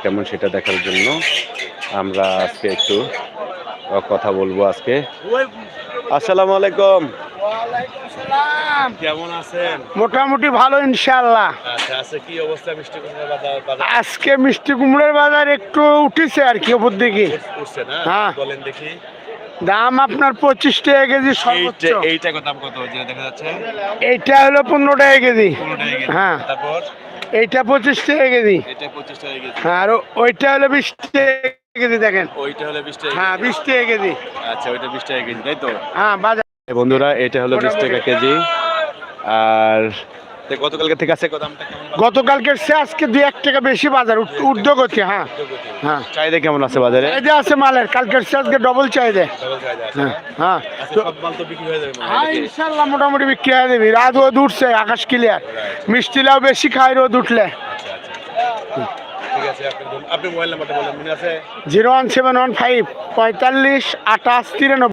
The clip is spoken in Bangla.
কেমন সেটা দেখার জন্য আমরা আজকে একটু কথা বলবো আজকে। আসসালামু আলাইকুম। কেমন আছেন? মোটামুটি ভালো ইনশাআল্লাহ। আচ্ছা, আজকে কি অবস্থা মিষ্টি কুমড়ার বাজার? আজকে মিষ্টি কুমড়োর বাজার একটু উঠেছে আর কি উপর দিকে। উঠছে না? হ্যাঁ। বলেন দেখি। দাম আপনার 25 টাকা কেজি সর্বোচ্চ। এইটা দাম কত যে দেখা যাচ্ছে? এইটা হলো 15 টাকা কেজি। 15 টাকা কেজি। হ্যাঁ। তারপর এইটা 25 টাকা কেজি। এটা 25 টাকা কেজি। হ্যাঁ, আর ওইটা হলো 20 টাকা কেজি দেখেন। ওইটা হলো 20 টাকা। হ্যাঁ, 20 টাকা কেজি। আচ্ছা, ওইটা 20 টাকা কেজি, তাই তো? হ্যাঁ, বাজার বন্ধুরা, এটা হলো 20 টাকা কেজি। আর গতকালকে থেকে আছে দামটা কেমন? গতকালকের চেয়ে আজকে 2-1 টাকা বেশি বাজার উদ্যোগ হচ্ছে। হ্যাঁ হ্যাঁ, চাহিদা কেমন আছে বাজারে? চাহিদা আছে মালের, কালকের চেয়ে আজকে ডবল চাহিদা। ডবল চাহিদা আছে। হ্যাঁ হ্যাঁ, আজকে সব মাল তো বিক্রি হয়ে যাবে মনে হয় হ্যাঁ নাকি? ইনশাল্লাহ মোটামুটি বিক্রি হয়ে যাবে। রাত রোদ উঠছে, আকাশ ক্লিয়ার। মিষ্টিলাও বেশি খায় রোদ উঠলে। আচ্ছা আচ্ছা, ঠিক আছে। আপনি মোবাইল নাম্বারটা বলেন, মনে আছে? 01715 45 28 93।